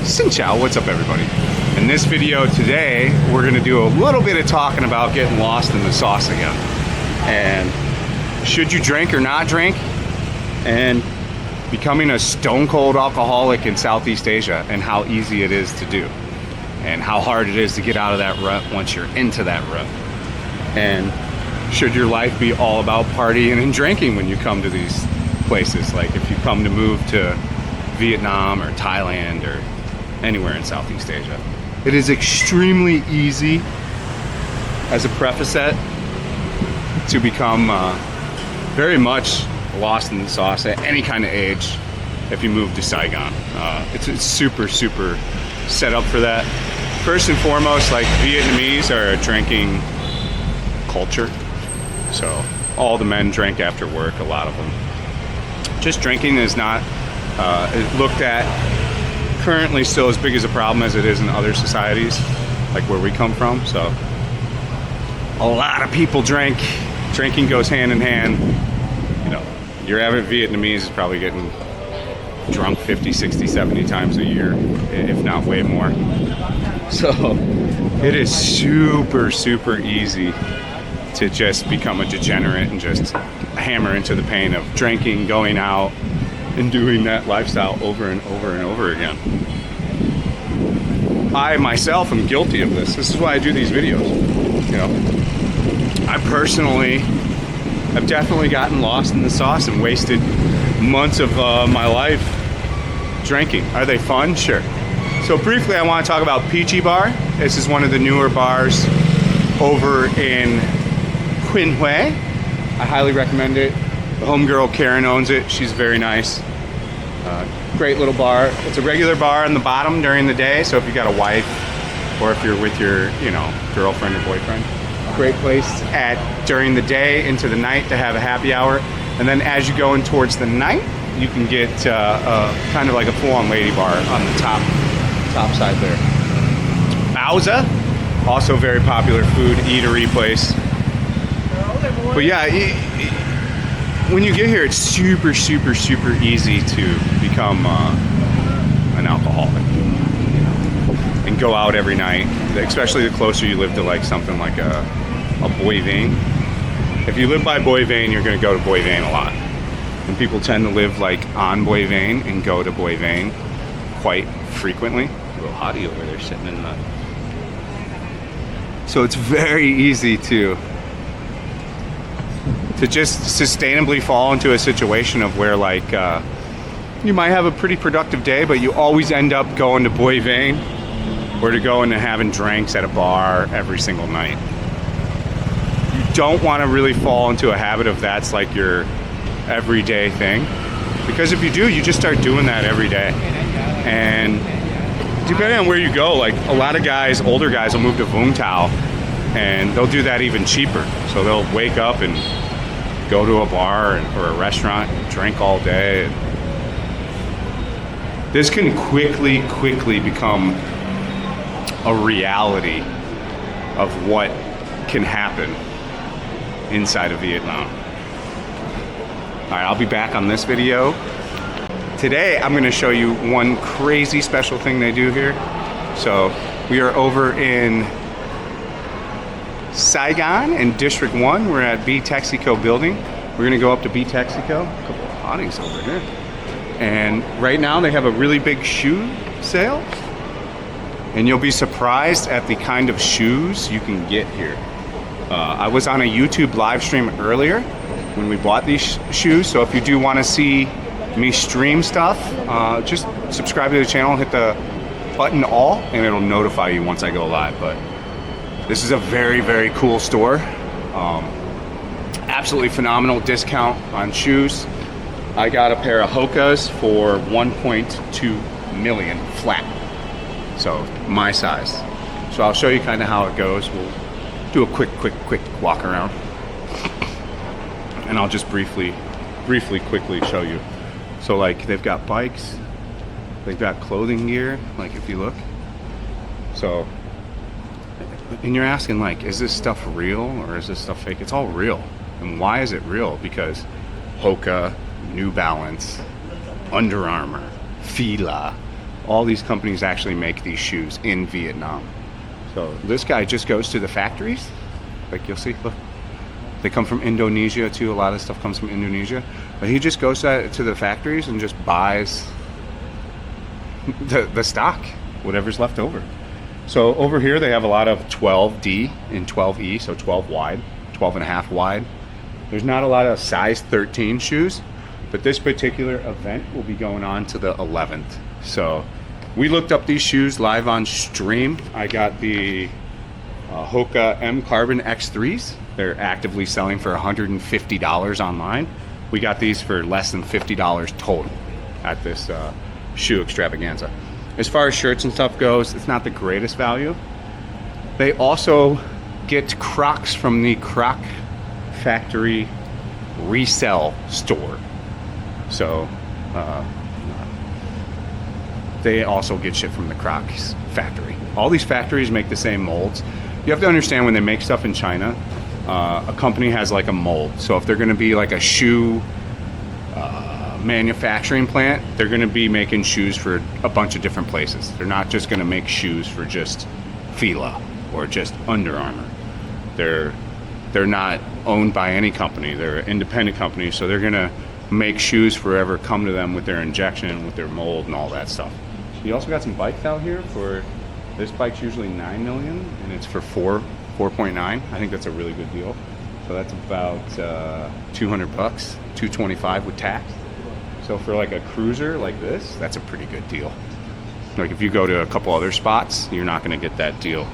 Xin Chao, what's up everybody? In this video today, we're gonna do a little bit of talking about getting lost in the sauce again. And should you drink or not drink? And becoming a stone cold alcoholic in Southeast Asia and how easy it is to do. And how hard it is to get out of that rut once you're into that rut. And should your life be all about partying and drinking when you come to these places? Like if you come to move to Vietnam or Thailand or anywhere in Southeast Asia. It is extremely easy, as a preface set, to become very much lost in the sauce at any kind of age if you move to Saigon. It's super set up for that. First and foremost, like Vietnamese are a drinking culture. So all the men drink after work, a lot of them. Just drinking is not looked at currently still as big as a problem as it is in other societies, like where we come from. So a lot of people drink. Drinking goes hand in hand. You know, your average Vietnamese is probably getting drunk 50, 60, 70 times a year, if not way more. So it is super easy to just become a degenerate and just hammer into the pain of drinking, going out, and doing that lifestyle over and over again. I myself am guilty of this. This is why I do these videos. You know, I personally have definitely gotten lost in the sauce and wasted months of my life drinking. Are they fun? Sure. So briefly, I want to talk about Peachy Bar. This is one of the newer bars over in Quinh Huế. I highly recommend it. The homegirl Karen owns it. She's very nice. Great little bar. It's a regular bar on the bottom during the day, so if you got a wife or if you're with your, you know, girlfriend or boyfriend, great place during the day into the night to have a happy hour. And then as you go in towards the night, you can get kind of like a full-on lady bar on the top side there. Bauza, also very popular food eatery place. But yeah, when you get here, it's super easy to become an alcoholic and go out every night, especially the closer you live to like something like a Boy Vane. If you live by Boy Vane, you're going to go to Boy Vane a lot. And people tend to live like on Boy Vane and go to Boy Vane quite frequently. A little hottie over there sitting in the... So it's very easy to just sustainably fall into a situation of where like you might have a pretty productive day, but you always end up going to Boy Vane or to go into having drinks at a bar every single night. You don't want to really fall into a habit of that's like your everyday thing, because if you do, you just start doing that every day. And depending on where you go, like a lot of guys, older guys will move to Vung Tau and they'll do that even cheaper. So they'll wake up and go to a bar or a restaurant and drink all day. This can quickly become a reality of what can happen inside of Vietnam. All right, I'll be back on this video. Today, I'm gonna show you one crazy special thing they do here. So we are over in Saigon in District 1. We're at B Texaco building. We're gonna go up to B Texaco. A couple of hotties over here. And right now they have a really big shoe sale. And you'll be surprised at the kind of shoes you can get here. I was on a YouTube live stream earlier when we bought these shoes. So if you do wanna see me stream stuff, just subscribe to the channel, hit the button all, and it'll notify you once I go live. But this is a very cool store. Absolutely phenomenal discount on shoes. I got a pair of HOKAs for 1.2 million flat. So my size. So I'll show you kind of how it goes. We'll do a quick walk around. And I'll just quickly show you. So like they've got bikes, they've got clothing gear, like if you look. So, and you're asking like, is this stuff real or is this stuff fake? It's all real. And why is it real? Because HOKA, New Balance, Under Armour, Fila, All these companies actually make these shoes in Vietnam. So this guy just goes to the factories. Like you'll see, look. They come from Indonesia too. A lot of stuff comes from Indonesia. But he just goes to the factories and just buys the stock, whatever's left over. So over here they have a lot of 12D and 12E, so 12 wide, 12 and a half wide. There's not a lot of size 13 shoes, but this particular event will be going on to the 11th. So we looked up these shoes live on stream. I got the HOKA M Carbon X3s. They're actively selling for $150 online. We got these for less than $50 total at this shoe extravaganza. As far as shirts and stuff goes, it's not the greatest value. They also get Crocs from the Croc Factory resell store. So they also get shit from the Crocs factory. All these factories make the same molds. You have to understand, when they make stuff in China, a company has like a mold. So if they're going to be like a shoe manufacturing plant, they're going to be making shoes for a bunch of different places. They're not just going to make shoes for just Fila or just Under Armour. They're not owned by any company. They're an independent company, so they're going to make shoes for whoever come to them with their injection, with their mold and all that stuff. You also got some bikes out here for, this bike's usually $9 million and it's for 4.9. I think that's a really good deal. So that's about $200, $225 with tax. So for like a cruiser like this, that's a pretty good deal. Like if you go to a couple other spots, you're not going to get that deal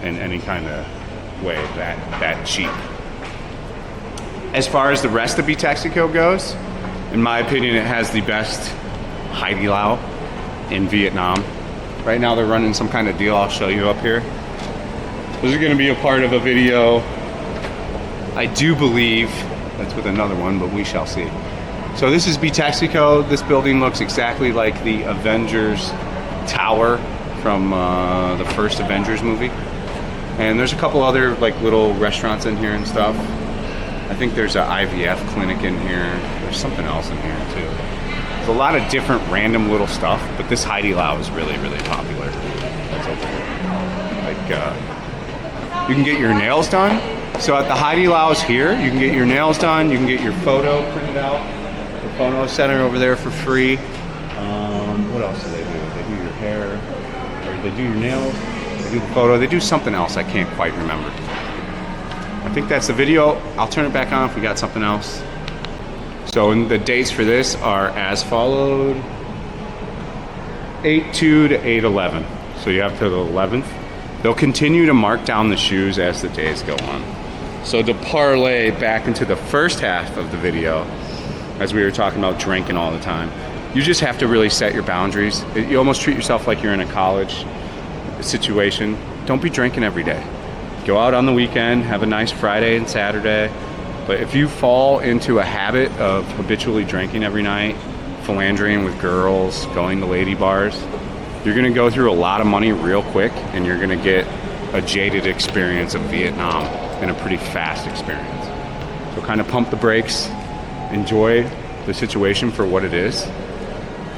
in any kind of way that cheap. As far as the rest of Texaco goes, in my opinion, it has the best Hai Lao in Vietnam. Right now they're running some kind of deal I'll show you up here. This is going to be a part of a video, I do believe, that's with another one, but we shall see. So this is Texaco. This building looks exactly like the Avengers Tower from the first Avengers movie. And there's a couple other like little restaurants in here and stuff. I think there's an IVF clinic in here. There's something else in here too. There's a lot of different random little stuff, but this Hai Lao is really, really popular. That's over here. Like, you can get your nails done. So at the Hai Lao's here, you can get your nails done, you can get your photo printed out. The photo center over there for free. What else do they do? They do your hair, or they do your nails, they do the photo, they do something else I can't quite remember. I think that's the video. I'll turn it back on if we got something else. So the dates for this are as followed: 8/2 to 8/11. So you have to the 11th. They'll continue to mark down the shoes as the days go on. So to parlay back into the first half of the video, as we were talking about drinking all the time, you just have to really set your boundaries. You almost treat yourself like you're in a college situation. Don't be drinking every day. Go out on the weekend, have a nice Friday and Saturday. But if you fall into a habit of habitually drinking every night, philandering with girls, going to lady bars, you're gonna go through a lot of money real quick, and you're gonna get a jaded experience of Vietnam and a pretty fast experience. So kind of pump the brakes, enjoy the situation for what it is,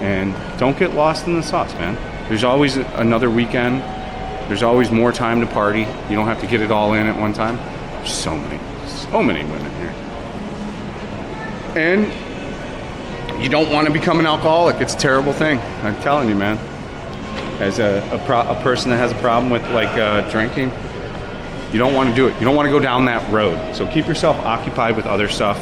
and don't get lost in the sauce, man. There's always another weekend. There's always more time to party. You don't have to get it all in at one time. There's so many women here. And you don't want to become an alcoholic. It's a terrible thing. I'm telling you, man. As a person that has a problem with like drinking, you don't want to do it. You don't want to go down that road. So keep yourself occupied with other stuff.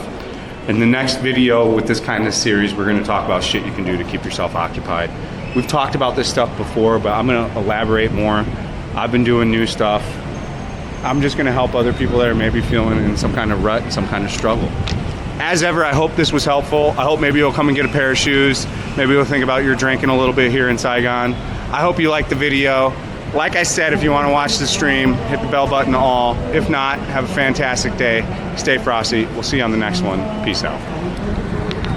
In the next video with this kind of series, we're going to talk about shit you can do to keep yourself occupied. We've talked about this stuff before, but I'm going to elaborate more. I've been doing new stuff. I'm just going to help other people that are maybe feeling in some kind of rut, some kind of struggle. As ever, I hope this was helpful. I hope maybe you'll come and get a pair of shoes. Maybe you'll think about your drinking a little bit here in Saigon. I hope you liked the video. Like I said, if you want to watch the stream, hit the bell button all. If not, have a fantastic day. Stay frosty. We'll see you on the next one. Peace out.